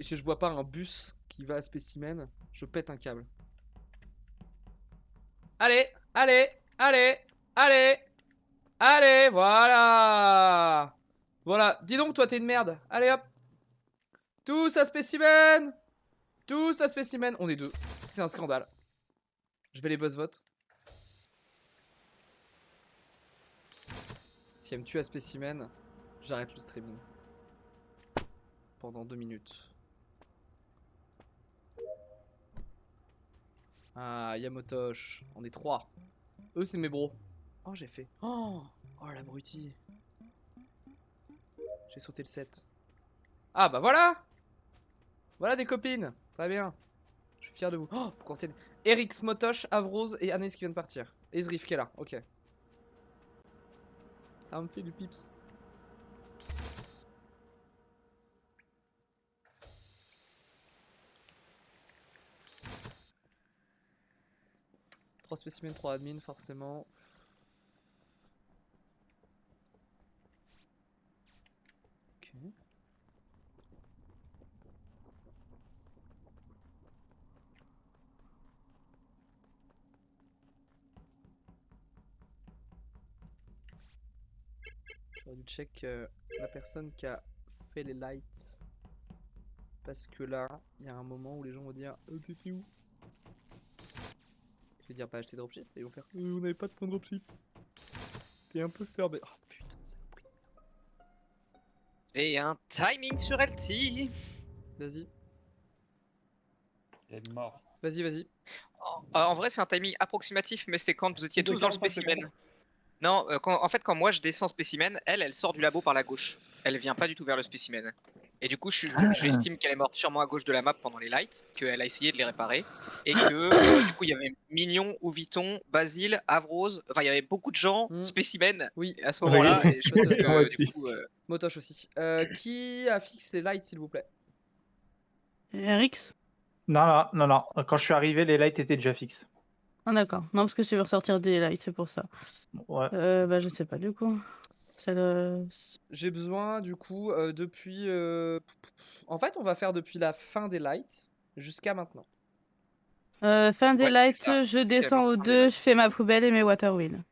Si je vois pas un bus qui va à spécimen, je pète un câble. Allez, allez, allez, allez, allez, voilà. Voilà, dis donc, toi, t'es une merde. Allez, hop. Tous à spécimen. Tous à spécimen. On est deux. C'est un scandale. Je vais les boss vote. Si elle me tue à spécimen, j'arrête le streaming. Pendant 2 minutes. Ah, Yamotosh. On est 3. Eux, c'est mes bros. Oh, j'ai fait. Oh, l'abruti. J'ai sauté le 7. Ah, bah voilà. Voilà des copines. Très bien. Je suis fier de vous. Oh, faut qu'on retienne. Eric, Smotosh, Avrose et Anis qui viennent de partir. Et Zrif qui est là. Ok. Ça me fait du pips. Trois spécimens, 3 admins, forcément. Ok. J'aurais dû check la personne qui a fait les lights. Parce que là, il y a un moment où les gens vont dire t'étais où? Je vais dire pas acheter dropship et ils vont faire on n'avait pas de point de dropship. T'es un peu fermé. Oh putain, ça a pris. Et un timing sur LT. Vas-y. Il est mort. Vas-y, vas-y. En vrai, c'est un timing approximatif, mais c'est quand vous étiez tous dans le 45 spécimen. secondes. Non, en fait, quand moi je descends spécimen, elle sort du labo par la gauche. Elle vient pas du tout vers le spécimen. Et du coup, j'estime qu'elle est morte sûrement à gauche de la map pendant les lights, qu'elle a essayé de les réparer, et que du coup, il y avait Mignon, Ouviton, Basile, Avrose, enfin, il y avait beaucoup de gens, spécimen, Oui. à ce moment-là, et je pense Moi que aussi. du coup. Motosh aussi. Qui a fixé les lights, s'il vous plaît? RX? Non, non, non, non. Quand je suis arrivé, les lights étaient déjà fixes. Ah d'accord. Non, parce que je vais ressortir des lights, c'est pour ça. Ouais. Bah je sais pas du coup. J'ai besoin du coup depuis... En fait, on va faire depuis la fin des lights jusqu'à maintenant. Fin des Ouais, lights, c'est ça. je descends au Fin des 2, lights. je fais ma poubelle et mes water wheels.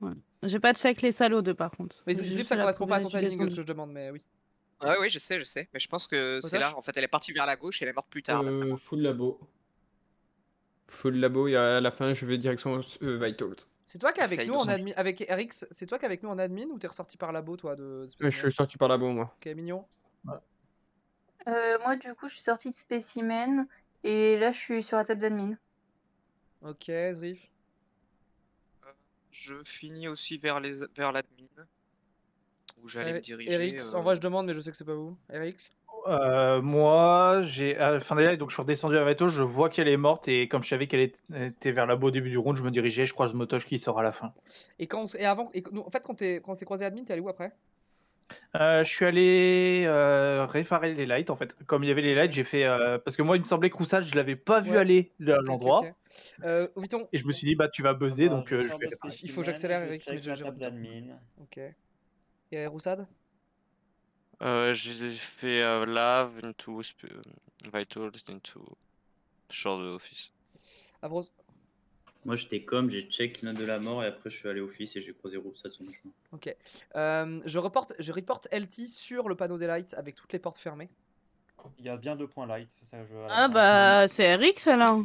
Ouais. J'ai pas check les salles au 2 par contre. Mais J'ai Zrif, juste ça fait la correspond pas à poubelle, ton je suis timing ce descendue. que je demande, mais oui. Ouais, oui, je sais. Mais je pense que c'est là. Motosh En fait, elle est partie vers la gauche et elle est morte plus tard. d'après moi. Full labo. Full labo et à la fin, je vais direction Vitals. C'est toi qui es avec Essaye nous de en s'en- admin, avec RX, c'est toi qui es avec nous en admin ou t'es ressorti par labo toi de Je spécimen? suis sorti par labo, moi. Ok, mignon. Moi, du coup, je suis sortie de spécimen et là, je suis sur la table d'admin. Ok, Zrif. Je finis aussi vers l'admin. Où j'allais me diriger. RX, en vrai je demande mais je sais que c'est pas vous. RX. Moi, j'ai à la fin des lights, donc je suis redescendu à Veto, je vois qu'elle est morte et comme je savais qu'elle était vers là-bas au début du round, je me dirigeais, je croise Motosh qui sort à la fin. Et quand et avant, nous, en fait quand on s'est croisé admin, t'es allé où après? Je suis allé réparer les lights en fait. Comme il y avait les lights, j'ai fait parce que moi il me semblait que Roussage je l'avais pas vu Ouais. aller à Ok, l'endroit. Ouviton. Et je me suis dit bah tu vas buzzer donc je je sors vais de réparer. Il faut que spécimen, j'accélère je RX mais check la j'ai table pas le temps. d'admin. Ok. Et Roussad? J'ai fait lave into vitals into short office. Avrose? Moi j'étais comme, j'ai check note de la mort et après je suis allé au office et j'ai croisé Roussat sur mon chemin. Ok. Je reporte LT sur le panneau des lights avec toutes les portes fermées. Il y a bien 2 points light. Ça, Ah bah c'est RX alors.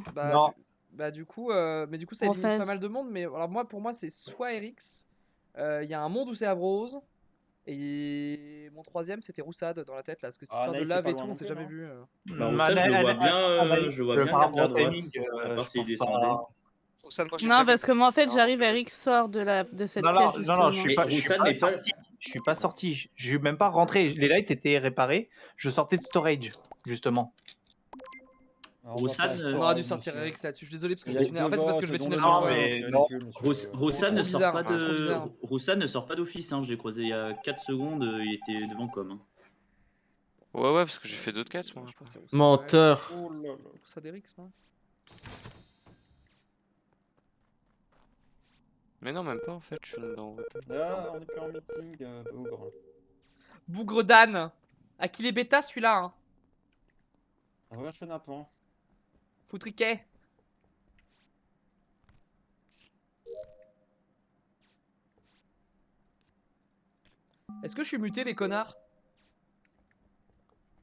Du coup, mais du coup ça En élimine fait. pas mal de monde. Mais alors pour moi c'est soit RX. Il y a un monde où c'est Avrose. Et mon troisième c'était Roussad dans la tête là. Parce que cette histoire de Anaïs, c'est lave pas et loin tout, on non s'est plus, jamais non vu. Bah Roussat je le vois bien par garder rapport à au droite, timing, à part je s'il pense descendait. Non parce que moi en fait j'arrive, RX sort de cette Non, pièce non, justement. non, je suis pas sorti. Je suis pas sorti. Je suis même pas rentré. Les lights étaient réparés. Je sortais de storage, justement. Roussat On aurait dû sortir RX là-dessus. Je suis désolé parce que Il je y a vais tunnel. En fait, c'est parce que je vais tunnel devant sur toi. mais non. Roussat ne Trop sort bizarre, pas trop bizarre. de Roussat ne sort pas d'office, hein. Je l'ai croisé il y a 4 secondes, il était devant com. Hein. Ouais, parce que j'ai fait d'autres quêtes, moi. Menteur. Oh là là. Roussad RX, non? Mais non, même pas en fait, je suis dans. Ah, on est plus en meeting, Bougre. Bougre d'âne. À qui les bêta celui-là hein. Regarde chenapan. Foutriquet. Est-ce que je suis muté, les connards?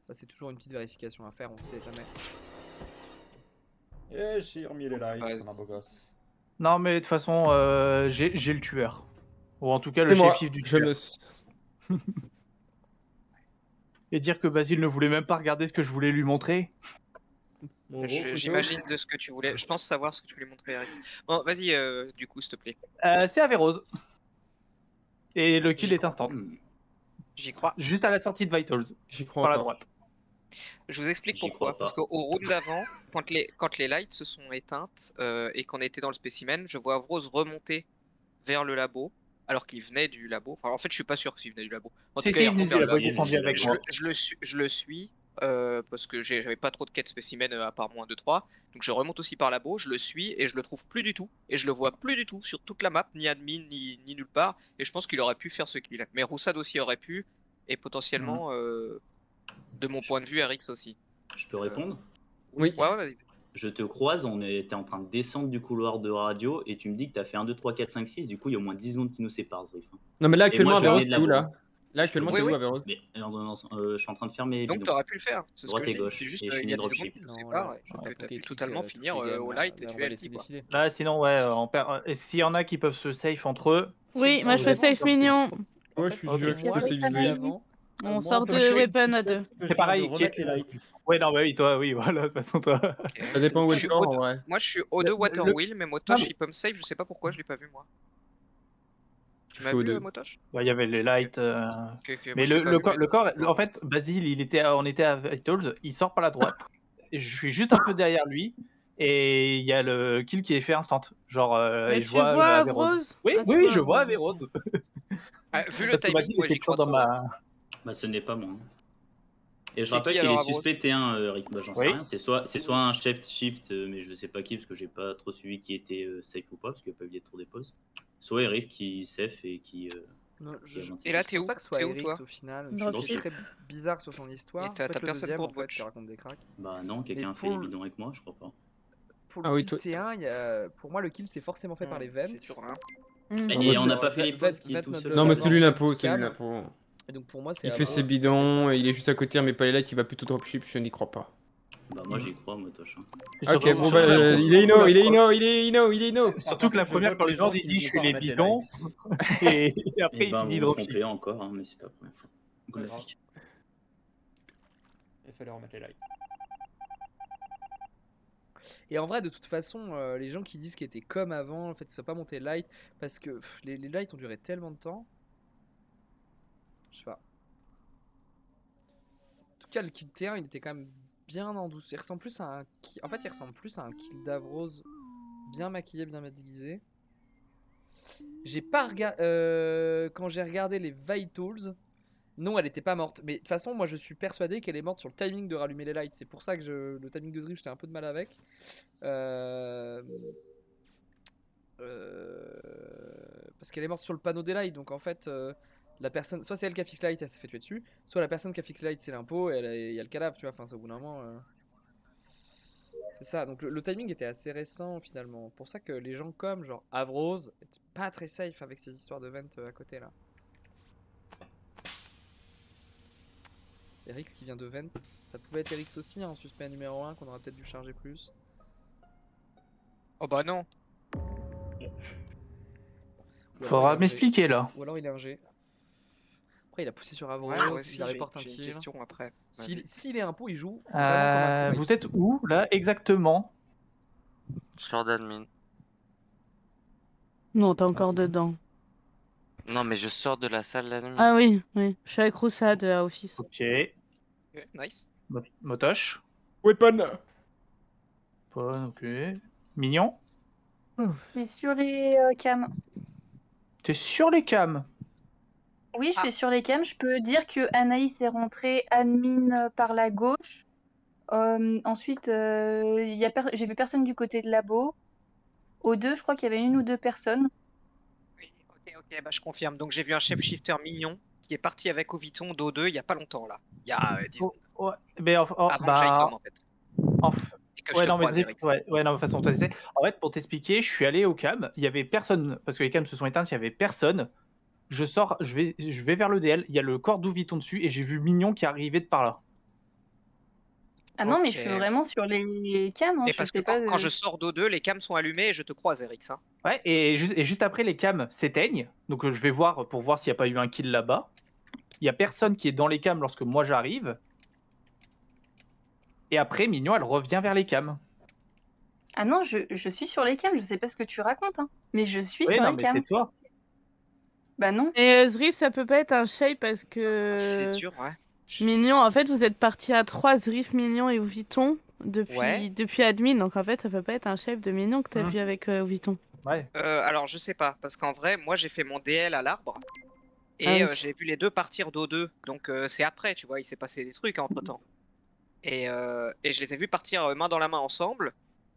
Ça, c'est toujours une petite vérification à faire, on sait jamais. Et j'ai remis les lights Ouais, comme un beau gosse. Non, mais de toute façon, j'ai le tueur. Ou en tout cas, le C'est moi, chef du je tueur. me suis- Et dire que Basile ne voulait même pas regarder ce que je voulais lui montrer. Mon gros couteau. J'imagine de ce que tu voulais. Je pense savoir ce que tu voulais montrer, Eric. Bon, vas-y, du coup, s'il te plaît. C'est Averrose. Et le kill J'y est crois. instant. J'y crois. Juste à la sortie de Vitals, J'y crois par la encore. droite. Je vous explique J'y pourquoi. crois Parce pas. qu'au round d'avant, quand les lights se sont éteintes et qu'on était dans le spécimen, je vois Avrose remonter vers le labo, alors qu'il venait du labo. Enfin, en fait, je suis pas sûr qu'il venait du labo. En Si, tout cas, si, il il venait remonte du vers le labo, il labo. est descendu avec moi. Je le suis parce que j'avais pas trop de quêtes spécimen à part moins 2-3. Donc je remonte aussi par labo, je le suis et je le trouve plus du tout. Et je le vois plus du tout sur toute la map, ni admin, ni nulle part. Et je pense qu'il aurait pu faire ce qu'il a. Mais Roussad aussi aurait pu. Et potentiellement, de mon point de vue, Rix aussi. Je peux répondre? Oui. Ouais, vas-y. Je te croise, on était en train de descendre du couloir de radio et tu me dis que tu as fait 1, 2, 3, 4, 5, 6. Du coup, il y a au moins 10 secondes qui nous séparent, Zrif. Non, mais là, actuellement, moi, je Averrose, venais de t'es où la là? Là, actuellement, Oui, t'es où, oui. Averrose? Mais non, je suis en train de faire mes Donc bidons. t'aurais pu le faire. C'est ce Droite que et je dis. gauche. C'est juste Et je il y finis a des dropship. secondes qui nous Non, séparent. ouais, Et ouais, que pour t'as pu Kétrick, totalement toutes finir les games, au là, light et on tuer va le laisser type. défiler. Là, sinon, ouais, on perd. Et s'il y en a qui peuvent se safe entre eux. Oui, moi je fais Vraiment, safe c'est- mignon. En Ouais, fait, je suis pour du jeu, moi, je te le sais kill viser. d'avant, On Moi, sort un peu de plus weapon à suspect 2. que je C'est viens pareil, de remettre les lights. Ouais, non, bah oui, toi, oui, voilà, de toute façon, toi. Ok. Ça dépend où Je est suis le corps, au- en vrai. Moi je suis O2 Water Wheel, mais Non, Motosh mais- il peut me save, je sais pas pourquoi je l'ai pas vu moi. Tu Je m'as suis au vu 2. Motosh? Bah, il y avait les lights. Ok, moi Mais je t'ai pas vu, mais le corps, toi- en fait, Basile, on était à Vitals, il sort par la droite. Et je suis juste un peu derrière lui. Et il y a le kill qui est fait instant. Genre, Mais et je tu vois vois Averrose. Avrose? Oui, Ah, tu oui, oui, vois je vois Avrose, ok. Averrose. Ah, vu le Parce que timing, Basile moi était j'y crois toujours dans trop. ma. Bah, ce n'est pas moi. Et je C'est rappelle qui, que les alors, Avrose? suspects T1, Rick, bah, j'en sais Oui. rien. C'est soit un chef shift, mais je sais pas qui, parce que j'ai pas trop suivi qui était safe ou pas, parce qu'il n'y a pas eu de tour des pauses. Soit Eric qui safe et qui. Non, qui a menti. Et là, je t'es pense où? pas que ce soit T'es où, Erix toi? au final. Dans Je le suis ship. très bizarre sur son histoire. Et t'as Peut-être le personne deuxième, pour en fait, watch. qui raconte des cracks. Bah non, quelqu'un a Mais fait pour les le- bidons avec moi, je crois pas. Pour le Ah oui, kill toi- T1, pour moi, le kill c'est forcément fait par les vents. C'est sûr, hein. Hmm. Et moi, on je- n'a pas fait les pauses qui est Vent tout note seul. de Non, la mais mort, c'est lui Vent l'impôt, c'est lui cam. l'impôt. Et donc pour moi, c'est Il fait ses Avrose, bidons, c'est ça. il est juste à côté, mais pas les lights, il va plutôt dropship, je n'y crois pas. Bah moi j'y crois, Motosh. Hein. Et Ok, surtout- bon, surtout bah, la- il est inno, il est inno, il est inno, il est inno. Surtout que la Je première, vote quand les les gens gens il qui dit ne je vont fais pas les remettre les bidons, et après Et ben il dit vous vous dropship. trompez encore, hein, mais c'est pas la première fois. Classique. Il fallait remettre les lights. Et en vrai, de toute façon, les gens qui disent qu'il était comme avant, en fait, ça soit pas monté light, parce que les lights ont duré tellement de temps. Je sais pas. En tout cas, le kill T1, il était quand même bien en douce. Il ressemble plus à un en fait, il ressemble plus à un kill d'Avrose bien maquillé, bien déguisé. J'ai pas regardé quand j'ai regardé les Vitals. Non, elle était pas morte. Mais de toute façon, moi je suis persuadé qu'elle est morte sur le timing de rallumer les lights. C'est pour ça que le timing de Zrif, j'étais un peu de mal avec. Parce qu'elle est morte sur le panneau des lights. Donc en fait, la personne, soit c'est elle qui a fixé light, elle s'est fait tuer dessus. Soit la personne qui a fixé light, c'est l'impôt et il y a le cadavre, tu vois. Enfin, c'est au bout d'un moment. C'est ça. Donc le timing était assez récent finalement. Pour ça que les gens comme genre Avrose étaient pas très safe avec ces histoires de vent à côté là. Erix qui vient de Vent, ça pouvait être Erix aussi, en suspect numéro 1 qu'on aurait peut-être dû charger plus. Oh bah non. Ou alors Faudra il est un G. m'expliquer là. Ou alors il est un G. Après il a poussé sur Avrose, Ouais, moi aussi, il a reporté un j'ai une kill. question après. Vas-y. S'il est impôt, il joue vraiment comme un crewmate. Vous êtes où là exactement? Je sors d'admin. Non, t'es encore dedans. Non, mais je sors de la salle d'admin. Ah oui, oui. Je suis avec Roussad à Office. Ok. Ok, nice. Motosh. Weapon. Pas, ok. Mignon. Je suis sur les cams. T'es sur les cams. Oui, je suis sur les cams. Je peux dire que Anaïs est rentrée admin par la gauche. Ensuite, j'ai vu personne du côté de labo. Au 2, je crois qu'il y avait une ou deux personnes. Oui, ok, bah je confirme. Donc j'ai vu un chef shifter mignon qui est parti avec Oviton d'O2 il y a pas longtemps là. Il y a 10 secondes. Ouais. Mais Avant Jacob en fait. et que je Ouais, te non, mais croise, Eric. non, de toute façon, en fait, pour t'expliquer, je suis allé au cam, il y avait personne, parce que les cams se sont éteintes, il y avait personne. Je sors, je vais vers le DL, il y a le corps d'Ouviton dessus, et j'ai vu Mignon qui arrivait de par là. Ah non, mais je Ok. suis vraiment sur les cams. Hein, Mais je parce que sais pas. quand je sors d'O2, les cams sont allumés et je te croise, Eric. Ça. Ouais, et juste après, les cams s'éteignent, donc je vais voir pour voir s'il n'y a pas eu un kill là-bas. Il y a personne qui est dans les cams lorsque moi j'arrive. Et après, Mignon, elle revient vers les cams. Ah non, je suis sur les cams. Je sais pas ce que tu racontes, hein. Mais je suis Oui, sur non, les mais cams. c'est toi. Bah non. Et Zriff, ça peut pas être un shape parce que. C'est dur, ouais. Mignon, en fait, vous êtes partis à 3, Zriff, Mignon et Ouviton depuis admin. Donc en fait, ça peut pas être un shape de Mignon que t'as vu avec Ouviton. Ouais. Alors, je sais pas, parce qu'en vrai, moi j'ai fait mon DL à l'arbre et Ah oui. j'ai vu les deux partir d'O2. Donc, c'est après, tu vois, il s'est passé des trucs entre temps. Et je les ai vus partir main dans la main ensemble.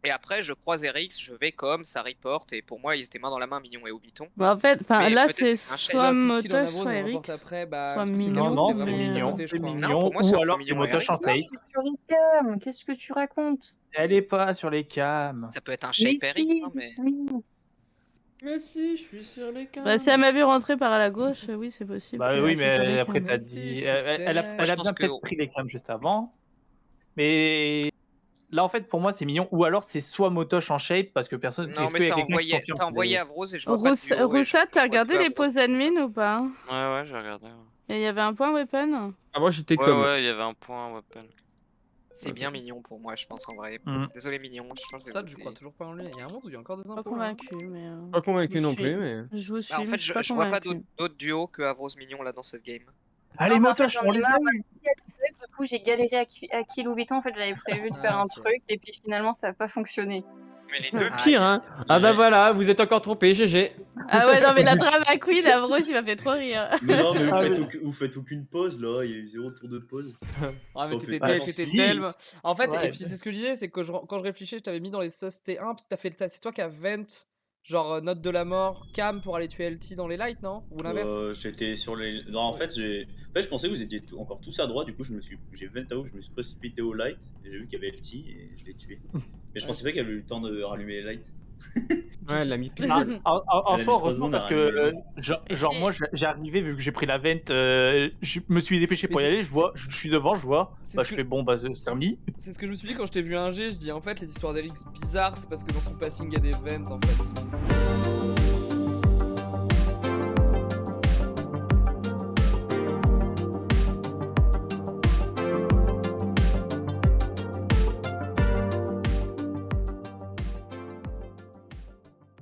Et après, je croise Erix, je vais comme ça reporte. Et pour moi, ils étaient main dans la main, Mignon et Oubiton. Bah, en fait, Mais là, peut-être c'est c'est un shape. soit Coup de fil en Motosh, Avro, soit on Eric. reporte après, bah, soit je trouve que Mignon, Non, c'était c'est vraiment juste à Mignon, côté, je c'est crois. Mignon, Non, pour moi, ou c'est entre alors c'est Mignon et Motosh en Eric, safe. Sur les cams. Qu'est-ce que tu racontes? Elle est pas sur les cams. Ça peut être un Mais shape Eric, si, hein, mais. oui. Mais si, je suis sur les cams. Bah, si elle m'a vu rentrer par la gauche, oui, c'est possible. Bah qu'elle oui, a fait sur les mais après cams. t'as Si, dit. je suis Elle a très- Moi, je bien pense que- peut-être pris les cams juste avant. Mais là, en fait, pour moi, c'est Mignon. Ou alors c'est soit Motosh en shape, parce que personne. Non, est-ce mais qu'il y a t'as quelqu'un qui envoyé, confirme t'as que- envoyé Avrose et je vois pas de duo, et Roussa, je t'as crois regardé que les Avrose- poses admin ou pas? Ouais, j'ai regardé. Et il y avait un point weapon? Ah, moi j'étais Ouais, comme. ouais, il y avait un point weapon. C'est bien Mignon pour moi, je pense en vrai. Mhm. Désolé Mignon, je pense que Ça, je crois toujours pas en lui. Il y a un monde où il y a encore des Pas impôts. là. convaincu, mais. Pas convaincu je non suis- plus, mais. Je vous suis, Bah, en mais fait, je suis je vois pas convaincue. d'autres duos que Avrose Mignon là dans cette game. Allez, Non, mais en fait, Motosh, j'en on ai les marre. a eu. Du coup, j'ai galéré à kill Oubiton. En fait, j'avais prévu de faire Ah, un c'est truc et puis finalement, ça a pas fonctionné. Mais les deux Ah, pires, hein. Ah bah voilà, vous êtes encore trompés, GG. Ah ouais, non, mais la drama queen, Avros, il m'a fait trop rire. Mais non, mais Ah, vous faites aucune pause là, il y a eu 0 tour de pause. Ah, mais Ça t'étais fait pas t'étais six. tellement. En fait, Ouais. et puis c'est ce que je disais, c'est que quand je réfléchissais, je t'avais mis dans les sus T1, puis c'est toi qui as vent, genre note de la mort, cam pour aller tuer LT dans les lights, non? Ou l'inverse? J'étais sur les. Non, en fait, je pensais que vous étiez encore tous à droite, du coup, j'ai 20 AO, je me suis précipité au light, et j'ai vu qu'il y avait LT, et je l'ai tué. Mais je pensais pas qu'il y avait eu le temps de rallumer les lights. Ouais, elle l'a mis pile. Ah, Elle a mis enfin, 3 heureusement, secondes à parce que rallumer genre moi j'ai arrivé vu que j'ai pris la vente, je me suis dépêché pour y Mais aller, je suis devant, je vois, c'est bah ce je que- fais bon bah c'est remis. C'est ce que je me suis dit quand je t'ai vu un G, je dis en fait les histoires d'Elix bizarres, c'est parce que dans son passing il y a des vents en fait.